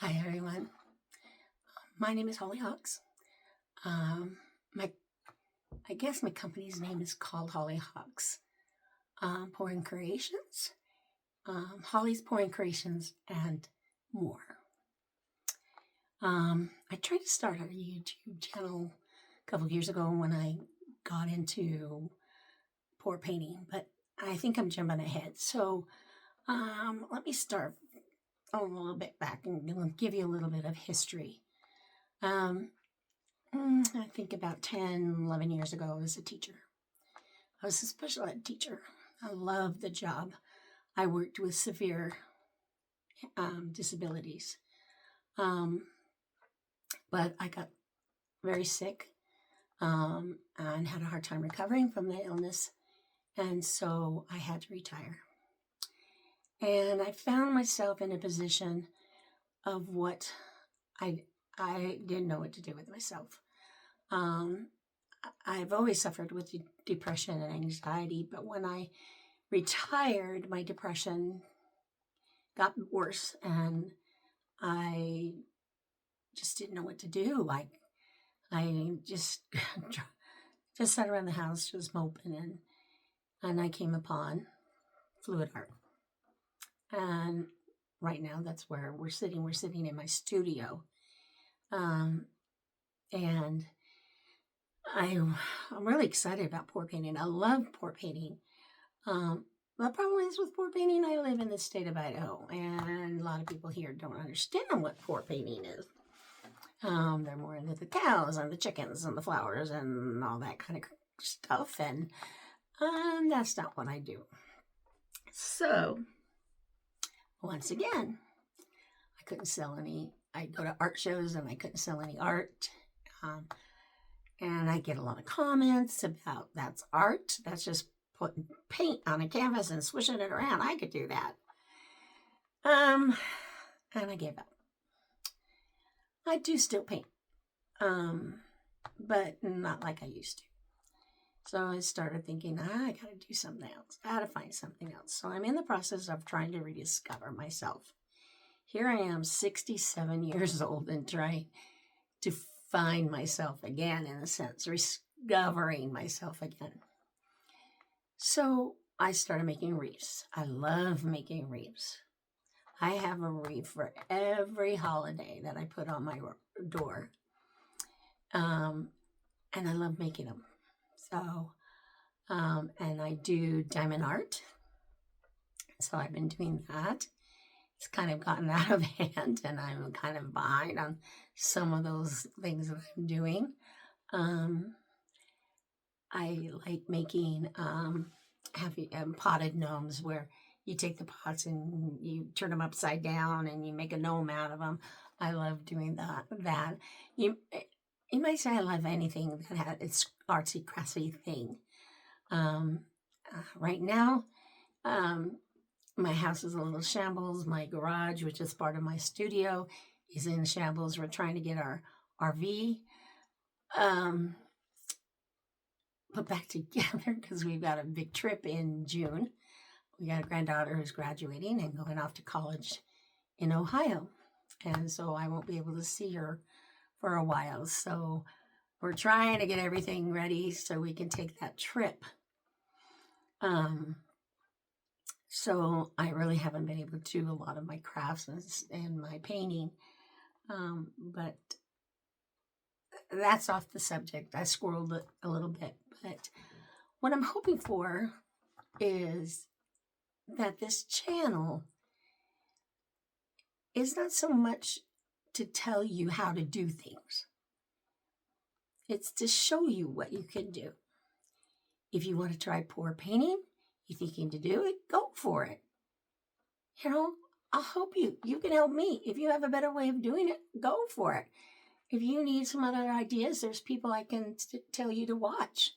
Hi everyone. My name is Holly Hawks. My I guess my company's name is called Holly Hawks Pouring Creations, Holly's Pouring Creations, and more. I tried to start a YouTube channel a couple of years ago when I got into pour painting, but I think I'm jumping ahead. So let me start a little bit back and give you a little bit of history. I think about 10, 11 years ago, I was a teacher. I was a special ed teacher. I loved the job. I worked with severe disabilities. But I got very sick and had a hard time recovering from the illness. And so I had to retire. And I found myself in a position of what I didn't know what to do with myself. I've always suffered with depression and anxiety, but when I retired, my depression got worse and I just didn't know what to do. I just sat around the house just moping, and I came upon fluid art. And right now that's where we're sitting. We're sitting in my studio. And I'm really excited about pour painting. I love pour painting. The problem is with pour painting, I live in the state of Idaho, and a lot of people here don't understand what pour painting is. They're more into the cows and the chickens and the flowers and all that kind of stuff, and that's not what I do. So, once again, I couldn't sell any. I go to art shows and I couldn't sell any art. And I get a lot of comments about that's art. That's just putting paint on a canvas and swishing it around. I could do that. And I gave up. I do still paint, but not like I used to. So I started thinking, I got to do something else. I got to find something else. So I'm in the process of trying to rediscover myself. Here I am, 67 years old, and trying to find myself again, in a sense, discovering myself again. So I started making wreaths. I love making wreaths. I have a wreath for every holiday that I put on my door. And I love making them. So, and I do diamond art. So I've been doing that. It's kind of gotten out of hand, and I'm kind of behind on some of those things that I'm doing. I like making potted gnomes, where you take the pots and you turn them upside down and you make a gnome out of them. I love doing that. You might say I love anything that has its artsy, crafty thing. Right now, my house is a little shambles. My garage, which is part of my studio, is in shambles. We're trying to get our RV put back together because we've got a big trip in June. We got a granddaughter who's graduating and going off to college in Ohio. And so I won't be able to see her for a while. So we're trying to get everything ready so we can take that trip. So I really haven't been able to do a lot of my crafts and my painting. But that's off the subject. I squirreled it a little bit. But what I'm hoping for is that this channel is not so much to tell you how to do things. It's to show you what you can do. If you want to try pour painting, you're thinking to do it, go for it. I'll help you. You can help me. If you have a better way of doing it, go for it. If you need some other ideas, there's people I can tell you to watch.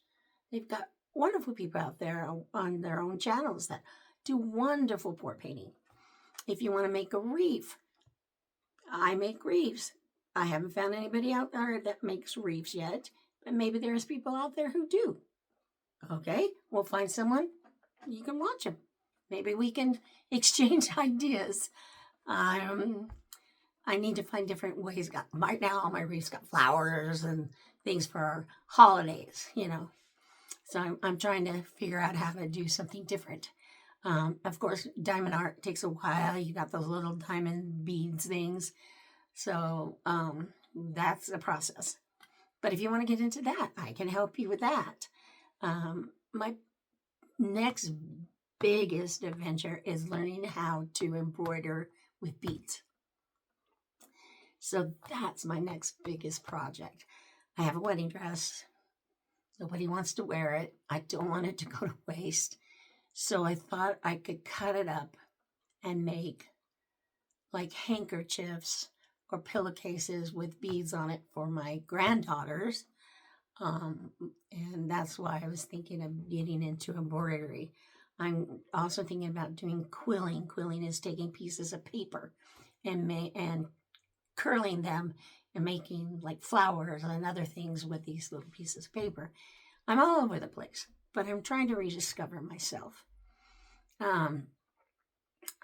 They've got wonderful people out there on their own channels that do wonderful pour painting. If you want to make a wreath, I make wreaths. I haven't found anybody out there that makes wreaths yet, but maybe there's people out there who do. Okay, we'll find someone. You can watch them. Maybe we can exchange ideas. I need to find different ways. Right now, all my wreaths got flowers and things for our holidays, you know. So I'm trying to figure out how to do something different. Of course, diamond art takes a while. You got those little diamond beads things. So that's a process. But if you want to get into that, I can help you with that. My next biggest adventure is learning how to embroider with beads. So that's my next biggest project. I have a wedding dress. Nobody wants to wear it. I don't want it to go to waste. So I thought I could cut it up and make like handkerchiefs or pillowcases with beads on it for my granddaughters. And that's why I was thinking of getting into embroidery. I'm also thinking about doing quilling. Quilling is taking pieces of paper and curling them and making like flowers and other things with these little pieces of paper. I'm all over the place, but I'm trying to rediscover myself. Um,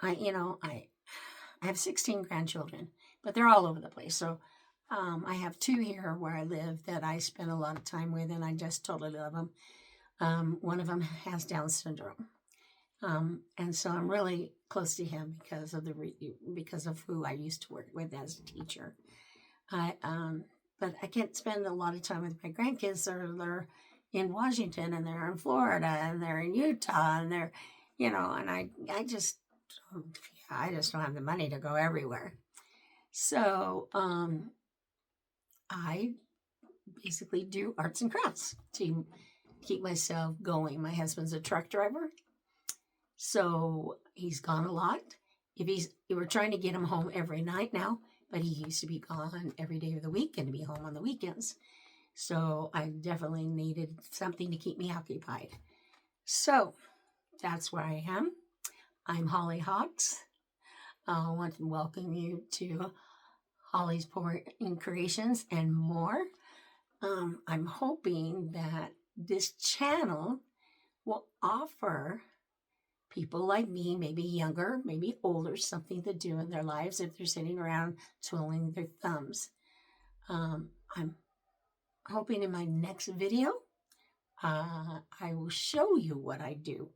I have 16 grandchildren, but they're all over the place. So I have two here where I live that I spend a lot of time with, and I just totally love them. One of them has Down syndrome, and so I'm really close to him because of who I used to work with as a teacher. I but I can't spend a lot of time with my grandkids. They're in Washington and they're in Florida and they're in Utah and they're, and I just don't have the money to go everywhere. So I basically do arts and crafts to keep myself going. My husband's a truck driver, so he's gone a lot. We're trying to get him home every night now, but he used to be gone every day of the week and to be home on the weekends. So I definitely needed something to keep me occupied. So that's where I am. I'm Holly Hawks. I want to welcome you to Holly's Pouring Creations and more. I'm hoping that this channel will offer people like me, maybe younger, maybe older, something to do in their lives if they're sitting around twiddling their thumbs. I'm hoping in my next video, I will show you what I do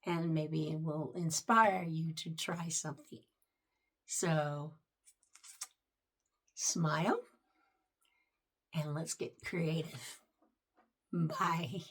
and maybe it will inspire you to try something. So smile and let's get creative. Bye.